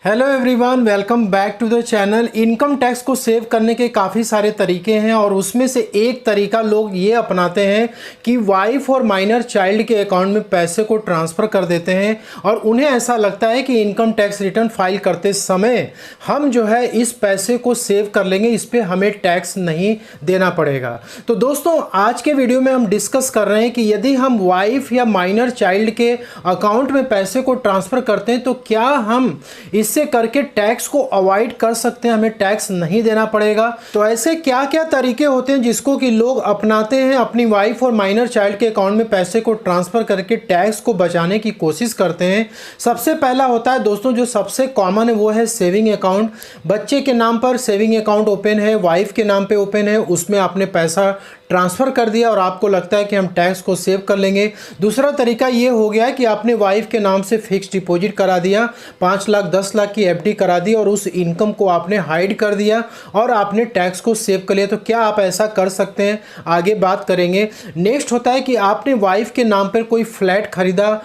Hello everyone, welcome back to the channel. Income tax को save करने के काफ़ी सारे तरीके हैं और उसमें से एक तरीका लोग ये अपनाते हैं कि वाइफ और माइनर चाइल्ड के अकाउंट में पैसे को ट्रांसफ़र कर देते हैं और उन्हें ऐसा लगता है कि इनकम टैक्स रिटर्न फाइल करते समय हम जो है इस पैसे को सेव कर लेंगे, इस पर हमें टैक्स नहीं देना पड़ेगा। तो दोस्तों, आज के वीडियो में हम डिस्कस कर रहे हैं कि यदि हम वाइफ या माइनर चाइल्ड के अकाउंट में पैसे को ट्रांसफ़र करते हैं तो क्या हम इससे करके टैक्स को अवॉइड कर सकते हैं, हमें टैक्स नहीं देना पड़ेगा। तो ऐसे क्या क्या तरीके होते हैं जिसको कि लोग अपनाते हैं, अपनी वाइफ और माइनर चाइल्ड के अकाउंट में पैसे को ट्रांसफ़र करके टैक्स को बचाने की कोशिश करते हैं। सबसे पहला होता है दोस्तों, जो सबसे कॉमन है वो है सेविंग अकाउंट। बच्चे के नाम पर सेविंग अकाउंट ओपन है, वाइफ के नाम पे ओपन है, उसमें आपने पैसा ट्रांसफ़र कर दिया और आपको लगता है कि हम टैक्स को सेव कर लेंगे। दूसरा तरीका ये हो गया कि आपने वाइफ के नाम से फिक्स डिपॉजिट करा दिया, 5 लाख 10 लाख की एफडी करा दी और उस इनकम को आपने हाइड कर दिया और आपने टैक्स को सेव कर लिया। तो क्या आप ऐसा कर सकते हैं, आगे बात करेंगे। नेक्स्ट होता है कि आपने वाइफ के नाम पर कोई फ्लैट खरीदा,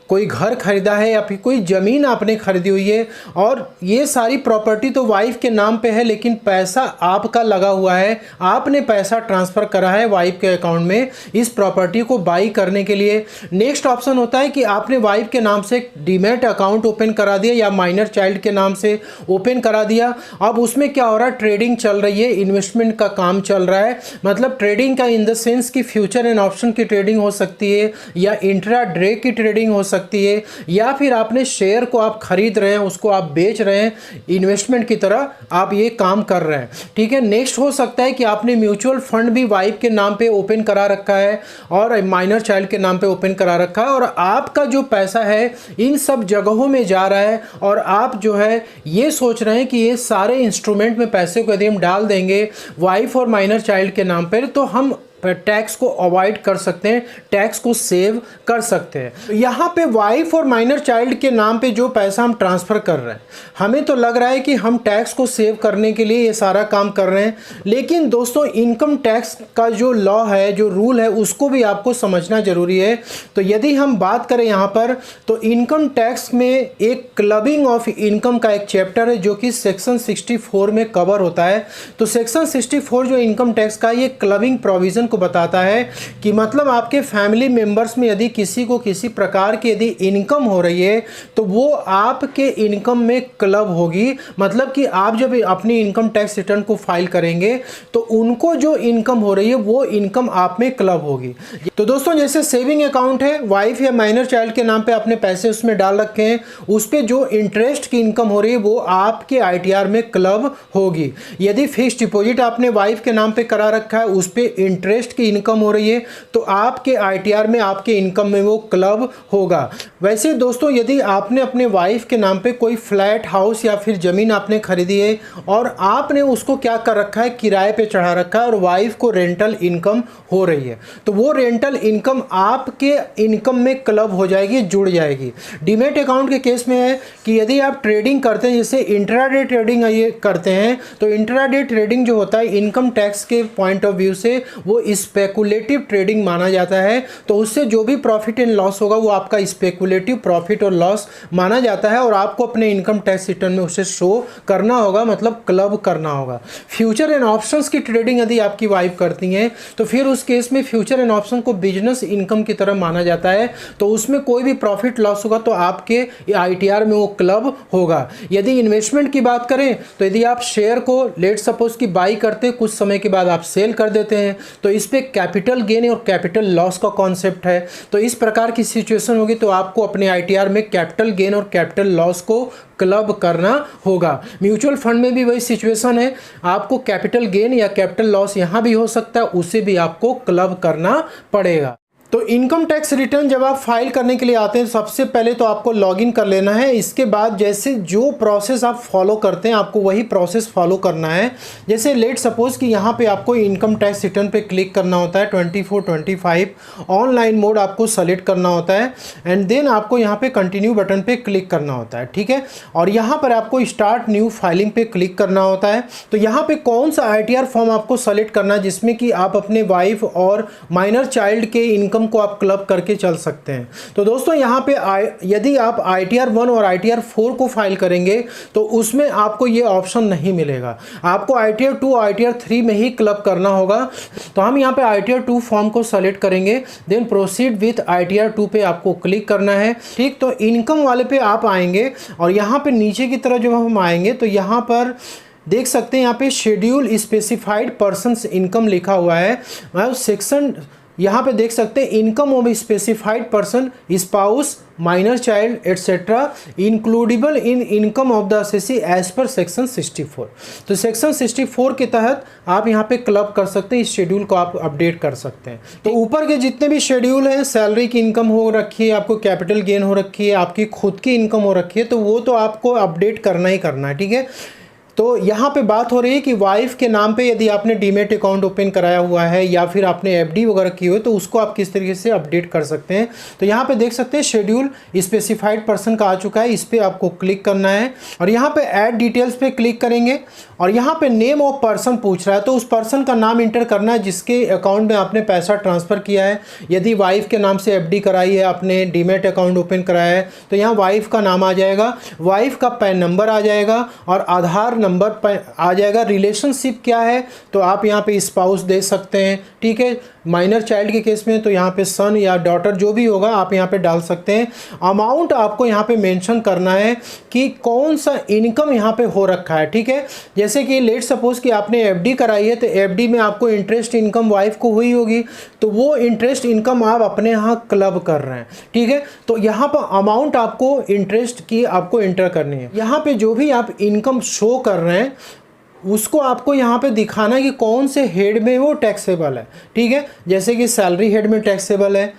कोई घर खरीदा है या फिर कोई ज़मीन आपने खरीदी हुई है और ये सारी प्रॉपर्टी तो वाइफ के नाम पे है लेकिन पैसा आपका लगा हुआ है, आपने पैसा ट्रांसफ़र करा है वाइफ के अकाउंट में इस प्रॉपर्टी को बाई करने के लिए। नेक्स्ट ऑप्शन होता है कि आपने वाइफ के नाम से डीमैट अकाउंट ओपन करा दिया या माइनर चाइल्ड के नाम से ओपन करा दिया। अब उसमें क्या हो रहा है, ट्रेडिंग चल रही है, इन्वेस्टमेंट का काम चल रहा है। मतलब ट्रेडिंग का इन द सेंस कि फ्यूचर एंड ऑप्शन की ट्रेडिंग हो सकती है या इंट्रा डे की ट्रेडिंग हो सकती है या फिर आपने शेयर को आप खरीद रहे हैं, उसको आप बेच रहे हैं, इन्वेस्टमेंट की तरह आप ये काम कर रहे हैं। ठीक है। नेक्स्ट हो सकता है कि आपने म्यूचुअल फंड भी वाइफ के नाम पे ओपन करा रखा है और माइनर चाइल्ड के नाम पे ओपन करा रखा है और आपका जो पैसा है इन सब जगहों में जा रहा है और आप जो है ये सोच रहे हैं कि ये सारे इंस्ट्रूमेंट में पैसे को यदि हम डाल देंगे वाइफ और माइनर चाइल्ड के नाम पर तो हम टैक्स को अवॉइड कर सकते हैं, टैक्स को सेव कर सकते हैं। यहाँ पे वाइफ और माइनर चाइल्ड के नाम पे जो पैसा हम ट्रांसफ़र कर रहे हैं, हमें तो लग रहा है कि हम टैक्स को सेव करने के लिए ये सारा काम कर रहे हैं, लेकिन दोस्तों इनकम टैक्स का जो लॉ है, जो रूल है, उसको भी आपको समझना ज़रूरी है। तो यदि हम बात करें यहाँ पर तो इनकम टैक्स में एक क्लबिंग ऑफ इनकम का एक चैप्टर है जो कि सेक्शन 64 में कवर होता है। तो सेक्शन 64 जो इनकम टैक्स का ये क्लबिंग प्रोविज़न को बताता है कि मतलब आपके फैमिली मेंबर्स में यदि किसी को किसी प्रकार की यदि इनकम हो रही है तो वो आपके इनकम में क्लब होगी। मतलब कि आप जब अपनी इनकम टैक्स रिटर्न को फाइल करेंगे तो उनको जो इनकम हो रही है वो इनकम आप में क्लब होगी। तो दोस्तों, जैसे सेविंग अकाउंट है, वाइफ या माइनर चाइल्ड के नाम पे आपने पैसे उसमें डाल रखे हैं, उस पर जो इंटरेस्ट की इनकम हो रही है वो आपके आईटीआर में क्लब होगी। यदि फिक्स डिपॉजिट आपने वाइफ के नाम पे करा रखा है, उस पर इंटरेस्ट की इनकम हो रही है तो आपके आईटीआर में आपके इनकम में वो क्लब होगा। वैसे दोस्तों, यदि आपने अपने वाइफ के नाम पे कोई फ्लैट हाउस या फिर ज़मीन आपने खरीदी है और आपने उसको क्या कर रखा है, किराए पे चढ़ा रखा है और वाइफ को रेंटल इनकम हो रही है, तो वो रेंटल इनकम आपके इनकम में क्लब हो जाएगी, जुड़ जाएगी। डीमैट अकाउंट के केस में है कि यदि आप ट्रेडिंग करते हैं, जैसे इंट्राडे ट्रेडिंग ये करते हैं, तो इंट्राडे ट्रेडिंग जो होता है इनकम टैक्स के पॉइंट ऑफ व्यू से वो स्पेकुलेटिव ट्रेडिंग माना जाता है। तो उससे जो भी प्रॉफिट एंड लॉस होगा वो आपका स्पेकुलेटिव प्रॉफिट और लॉस माना जाता है और आपको अपने इनकम टैक्स रिटर्न में उसे शो करना होगा, मतलब क्लब करना होगा। फ्यूचर एंड ऑप्शंस की ट्रेडिंग यदि आपकी वाइफ करती हैं तो फिर उस केस में फ्यूचर एंड ऑप्शन को बिजनेस इनकम की तरह माना जाता है, तो उसमें कोई भी प्रॉफिट लॉस होगा तो आपके आईटीआर में वो क्लब होगा। यदि इन्वेस्टमेंट की बात करें तो यदि आप शेयर को लेट सपोज की बाई करते हैं, कुछ समय के बाद आप सेल कर देते हैं, तो इस पे कैपिटल गेन और कैपिटल लॉस का कॉन्सेप्ट है। तो इस प्रकार की सिचुएशन होगी तो आपको अपने आईटीआर में कैपिटल गेन और कैपिटल लॉस को क्लब करना होगा। म्यूचुअल फंड में भी वही सिचुएशन है, आपको कैपिटल गेन या कैपिटल लॉस यहाँ भी हो सकता है, उसे भी आपको क्लब करना पड़ेगा। तो इनकम टैक्स रिटर्न जब आप फाइल करने के लिए आते हैं सबसे पहले तो आपको लॉगिन कर लेना है। इसके बाद जैसे जो प्रोसेस आप फॉलो करते हैं आपको वही प्रोसेस फॉलो करना है। जैसे लेट सपोज कि यहाँ पे आपको इनकम टैक्स रिटर्न पे क्लिक करना होता है, 24-25 ऑनलाइन मोड आपको सेलेक्ट करना होता है एंड देन आपको यहाँ पे कंटिन्यू बटन पे क्लिक करना होता है। ठीक है। और यहाँ पर आपको स्टार्ट न्यू फाइलिंग पे क्लिक करना होता है। तो यहाँ पे कौन सा आईटीआर फॉर्म आपको सेलेक्ट करना है जिसमें कि आप अपने वाइफ और माइनर चाइल्ड के इनकम इनकम को आप क्लब करके चल सकते हैं। तो दोस्तों यहाँ पे यदि आप ITR 1 और ITR 4 को फाइल करेंगे तो उसमें आपको ये ऑप्शन नहीं मिलेगा, आपको ITR 2 ITR 3 में ही क्लब करना होगा। तो हम यहाँ पे ITR 2 फॉर्म को सेलेक्ट करेंगे, देन प्रोसीड विथ ITR 2 पे आपको क्लिक करना है। ठीक, तो इनकम वाले पे आप आएंगे और यहाँ पे नीचे की तरफ जब हम आएंगे तो यहाँ पर देख सकते हैं यहाँ पे शेड्यूल स्पेसिफाइड पर्सन्स इनकम लिखा हुआ है। मतलब सेक्शन यहाँ पे देख सकते हैं income of specified person, spouse, minor child etcetera includable in income of the assessee as per section 64। तो सेक्शन 64 के तहत आप यहाँ पे क्लब कर सकते हैं, इस शेड्यूल को आप अपडेट कर सकते हैं। तो ऊपर के जितने भी शेड्यूल हैं, सैलरी की इनकम हो रखी है, आपको कैपिटल गेन हो रखी है, आपकी खुद की इनकम हो रखी है, तो वो तो आपको अपडेट करना ही करना है। ठीक है, तो यहाँ पे बात हो रही है कि वाइफ के नाम पे यदि आपने डीमेट अकाउंट ओपन कराया हुआ है या फिर आपने FD वगैरह की हुई है तो उसको आप किस तरीके से अपडेट कर सकते हैं। तो यहाँ पे देख सकते हैं शेड्यूल स्पेसिफाइड पर्सन का आ चुका है, इस पर आपको क्लिक करना है और यहाँ पे ऐड डिटेल्स पे क्लिक करेंगे और यहाँ पे नेम ऑफ पर्सन पूछ रहा है, तो उस पर्सन का नाम इंटर करना है जिसके अकाउंट में आपने पैसा ट्रांसफ़र किया है। यदि वाइफ के नाम से FD कराई है, आपने डीमेट अकाउंट ओपन कराया है, तो यहाँ वाइफ का नाम आ जाएगा, वाइफ का पैन नंबर आ जाएगा और आधार नंबर आ जाएगा। रिलेशनशिप क्या है तो आप यहाँ पे स्पाउस दे सकते हैं। ठीक है, माइनर चाइल्ड के केस में तो यहाँ पे सन या डॉटर जो भी होगा आप यहाँ पे डाल सकते हैं। अमाउंट आपको यहाँ पे मेंशन करना है कि कौन सा इनकम यहाँ पे हो रखा है। ठीक है, जैसे कि लेट सपोज कि आपने FD कराई है तो FD में आपको इंटरेस्ट इनकम वाइफ को हुई होगी, तो वो इंटरेस्ट इनकम आप अपने यहाँ क्लब कर रहे हैं। ठीक है, तो यहाँ पर अमाउंट आपको इंटरेस्ट की आपको इंटर करनी है। यहाँ पे जो भी आप इनकम शो कर रहे हैं उसको आपको यहाँ पे दिखाना है कि कौन से हेड में वो टैक्सेबल है। ठीक है, जैसे कि सैलरी हेड में टैक्सेबल है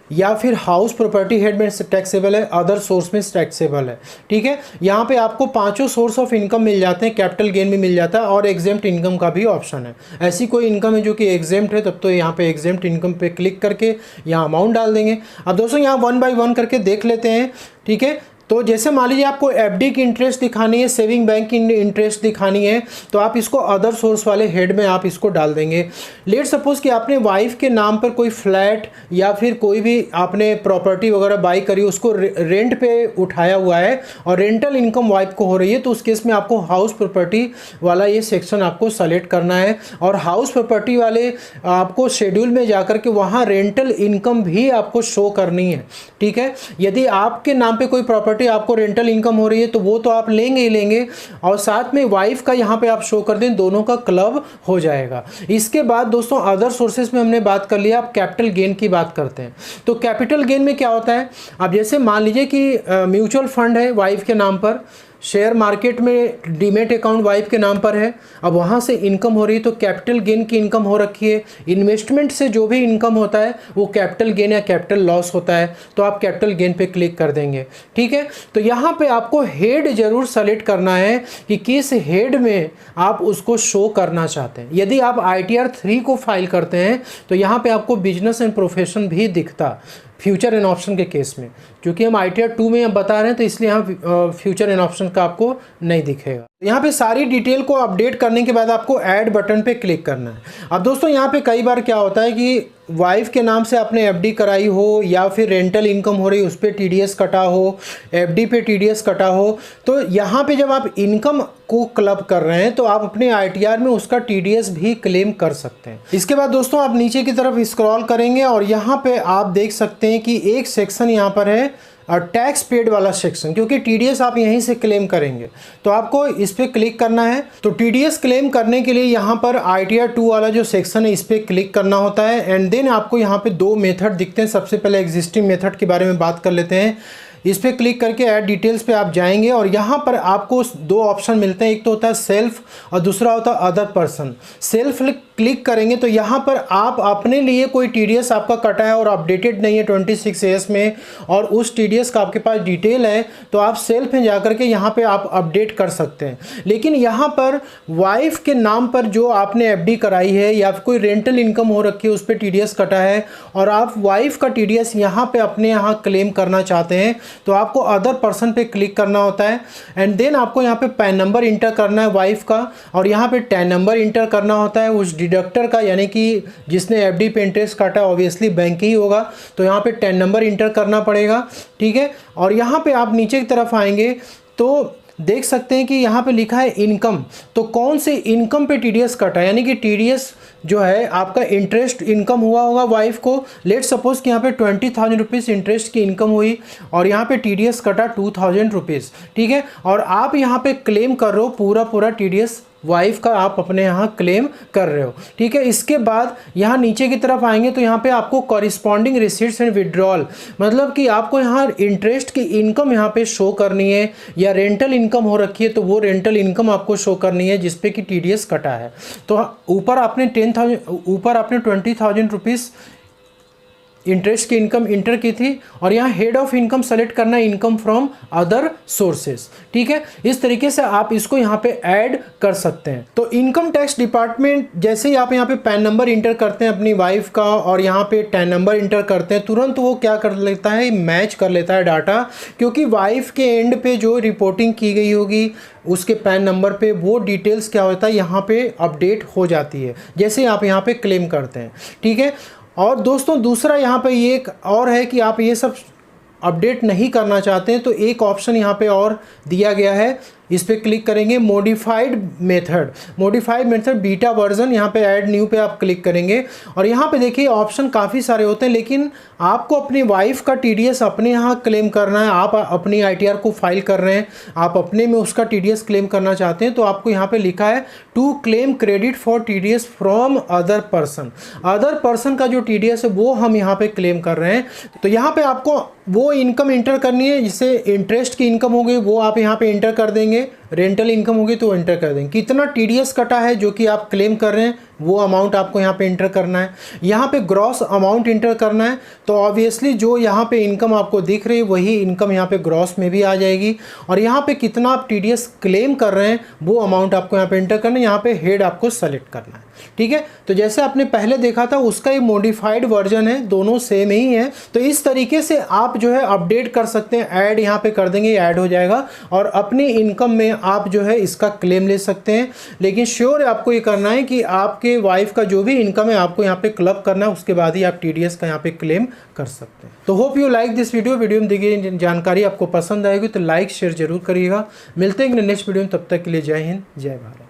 या फिर हाउस प्रॉपर्टी हेड में टैक्सेबल है, अदर सोर्स में टैक्सेबल है। ठीक है, यहाँ पे आपको पांचों सोर्स ऑफ इनकम मिल जाते हैं, कैपिटल गेन भी मिल जाता है और एग्जेम्प्ट इनकम का भी ऑप्शन है। ऐसी कोई इनकम है जो कि एग्जेम्प्ट है तब तो यहाँ पे एग्जेम्प्ट इनकम पे क्लिक करके यहाँ अमाउंट डाल देंगे। अब दोस्तों यहाँ 1 बाय 1 करके देख लेते हैं। ठीक है, तो जैसे मान लीजिए आपको FD की इंटरेस्ट दिखानी है, सेविंग बैंक की इंटरेस्ट दिखानी है, तो आप इसको अदर सोर्स वाले हेड में आप इसको डाल देंगे। लेट सपोज कि आपने वाइफ के नाम पर कोई फ्लैट या फिर कोई भी आपने प्रॉपर्टी वगैरह बाई करी, उसको रेंट पे उठाया हुआ है और रेंटल इनकम वाइफ को हो रही है, तो उस केस में आपको हाउस प्रॉपर्टी वाला ये सेक्शन आपको सेलेक्ट करना है और हाउस प्रॉपर्टी वाले आपको शेड्यूल में जाकर के वहाँ रेंटल इनकम भी आपको शो करनी है। ठीक है, यदि आपके नाम पे कोई प्रॉपर्टी आपको रेंटल इनकम हो रही है तो वो तो आप लेंगे ही लेंगे और साथ में वाइफ का यहाँ पे आप शो कर दें, दोनों का क्लब हो जाएगा। इसके बाद दोस्तों अदर सोर्सेज में हमने बात कर लिया, आप कैपिटल गेन की बात करते हैं। तो कैपिटल गेन में क्या होता है, अब जैसे मान लीजिए कि म्यूचुअल फंड है वाइफ के नाम पर, शेयर मार्केट में डीमेट अकाउंट वाइफ के नाम पर है, अब वहाँ से इनकम हो रही है तो कैपिटल गेन की इनकम हो रखी है। इन्वेस्टमेंट से जो भी इनकम होता है वो कैपिटल गेन या कैपिटल लॉस होता है, तो आप कैपिटल गेन पे क्लिक कर देंगे। ठीक है, तो यहाँ पे आपको हेड जरूर सेलेक्ट करना है कि किस हेड में आप उसको शो करना चाहते हैं। यदि आप ITR 3 को फाइल करते हैं तो यहाँ पे आपको बिजनेस एंड प्रोफेशन भी दिखता फ्यूचर एंड ऑप्शन के केस में, क्योंकि हम ITR 2 में हम बता रहे हैं तो इसलिए यहाँ फ्यूचर एंड ऑप्शन का आपको नहीं दिखेगा। यहाँ पे सारी डिटेल को अपडेट करने के बाद आपको ऐड बटन पे क्लिक करना है। अब दोस्तों यहाँ पे कई बार क्या होता है कि वाइफ के नाम से आपने FD कराई हो या फिर रेंटल इनकम हो रही उस पर TDS कटा हो, FD पे TDS कटा हो, तो यहाँ पे जब आप इनकम को क्लब कर रहे हैं तो आप अपने ITR में उसका TDS भी क्लेम कर सकते हैं। इसके बाद दोस्तों आप नीचे की तरफ स्क्रॉल करेंगे और यहाँ पे आप देख सकते हैं कि एक सेक्शन यहाँ पर है और टैक्स पेड वाला सेक्शन, क्योंकि TDS आप यहीं से क्लेम करेंगे तो आपको इस पर क्लिक करना है। तो TDS क्लेम करने के लिए यहाँ पर ITR 2 वाला जो सेक्शन है इस पर क्लिक करना होता है एंड देन आपको यहाँ पे 2 मेथड दिखते हैं। सबसे पहले एग्जिस्टिंग मेथड के बारे में बात कर लेते हैं। इस पर क्लिक करके ऐड डिटेल्स पे आप जाएंगे और यहाँ पर आपको 2 ऑप्शन मिलते हैं, एक तो होता है सेल्फ और दूसरा होता है अदर पर्सन। सेल्फ क्लिक करेंगे तो यहाँ पर आप अपने लिए कोई TDS आपका कटा है और अपडेटेड नहीं है 26 AS में और उस TDS का आपके पास डिटेल है तो आप सेल्फ में जाकर के यहाँ पे आप अपडेट कर सकते हैं। लेकिन यहाँ पर वाइफ के नाम पर जो आपने FD कराई है या फिर कोई रेंटल इनकम हो रखी है उस पर TDS कटा है और आप वाइफ का TDS यहाँ पे अपने यहाँ क्लेम करना चाहते हैं तो आपको अदर पर्सन पे क्लिक करना होता है एंड देन आपको यहाँ पे पैन नंबर इंटर करना है वाइफ का और यहाँ पे टैन नंबर इंटर करना होता है। उस डिडक्टर का, यानी कि जिसने एफडी पे इंटरेस्ट काटा ऑब्वियसली बैंक ही होगा, तो यहाँ पे 10 नंबर इंटर करना पड़ेगा, ठीक है। और यहाँ पे आप नीचे की तरफ आएंगे तो देख सकते हैं कि यहाँ पे लिखा है इनकम, तो कौन से इनकम पे टीडीएस कटा, यानी कि टीडीएस जो है आपका इंटरेस्ट इनकम हुआ होगा वाइफ को। लेट सपोज कि यहाँ पे 20,000 रुपीज़ इंटरेस्ट की इनकम हुई और यहाँ पे टीडीएस कटा 2,000 रुपीज़, ठीक है। और आप यहाँ पे क्लेम कर रहे हो पूरा टीडीएस वाइफ का आप अपने यहाँ क्लेम कर रहे हो, ठीक है। इसके बाद यहाँ नीचे की तरफ आएंगे तो यहाँ पे आपको कॉरिस्पॉन्डिंग रिसीट्स एंड विड्रॉल, मतलब कि आपको यहाँ इंटरेस्ट की इनकम यहाँ पे शो करनी है, या रेंटल इनकम हो रखी है तो वो रेंटल इनकम आपको शो करनी है जिसपे कि टीडीएस कटा है। तो ऊपर आपने 20,000 रुपीज़ इंटरेस्ट की इनकम इंटर की थी और यहाँ हेड ऑफ इनकम सेलेक्ट करना है, इनकम फ्रॉम अदर सोर्सेस, ठीक है। इस तरीके से आप इसको यहाँ पे ऐड कर सकते हैं। तो इनकम टैक्स डिपार्टमेंट जैसे ही आप यहाँ पे पैन नंबर इंटर करते हैं अपनी वाइफ का और यहाँ पे 10 नंबर इंटर करते हैं, तुरंत वो क्या कर लेता है, मैच कर लेता है डाटा, क्योंकि वाइफ के एंड पे जो रिपोर्टिंग की गई होगी उसके पैन नंबर पे वो डिटेल्स क्या होता है यहाँ पे अपडेट हो जाती है जैसे आप यहाँ पे क्लेम करते हैं, ठीक है। और दोस्तों दूसरा यहाँ पे ये एक और है कि आप ये सब अपडेट नहीं करना चाहते हैं तो एक ऑप्शन यहाँ पे और दिया गया है, इस पर क्लिक करेंगे, मॉडिफाइड मेथड बीटा वर्जन, यहाँ पे ऐड न्यू पे आप क्लिक करेंगे और यहाँ पे देखिए ऑप्शन काफ़ी सारे होते हैं, लेकिन आपको अपनी वाइफ का टीडीएस अपने यहाँ क्लेम करना है, आप अपनी आईटीआर को फाइल कर रहे हैं, आप अपने में उसका टीडीएस क्लेम करना चाहते हैं, तो आपको यहाँ पे लिखा है to claim credit for TDS from other person का जो टीडीएस है वो हम यहाँ पे क्लेम कर रहे हैं। तो यहाँ पे आपको वो इनकम इंटर करनी है, जिससे इंटरेस्ट की इनकम हो गई वो आप यहाँ पे इंटर कर देंगे, रेंटल इनकम होगी तो एंटर कर देंगे, कितना टीडीएस कटा है जो कि आप क्लेम कर रहे हैं वो अमाउंट आपको यहाँ पे इंटर करना है। यहाँ पे ग्रॉस अमाउंट इंटर करना है, तो ऑब्वियसली जो यहाँ पे इनकम आपको दिख रही है वही इनकम यहाँ पे ग्रॉस में भी आ जाएगी और यहाँ पे कितना आप टीडीएस क्लेम कर रहे हैं वो अमाउंट आपको यहाँ पे इंटर करना है। यहाँ पे हेड आपको सेलेक्ट करना है, ठीक है। तो जैसे आपने पहले देखा था उसका ये मॉडिफाइड वर्जन है, दोनों सेम ही है। तो इस तरीके से आप जो है अपडेट कर सकते हैं, ऐड यहाँ पे कर देंगे, ऐड हो जाएगा और अपनी इनकम में आप जो है इसका क्लेम ले सकते हैं। लेकिन श्योर आपको ये करना है कि आपके वाइफ का जो भी इनकम है आपको यहाँ पे क्लब करना है, उसके बाद ही आप टीडीएस का यहाँ पे क्लेम कर सकते हैं। तो hope you like this video में दी गई जानकारी आपको पसंद आएगी तो लाइक शेयर जरूर करिएगा। मिलते हैं नेक्स्ट वीडियो में, तब तक के लिए जय हिंद जय भारत।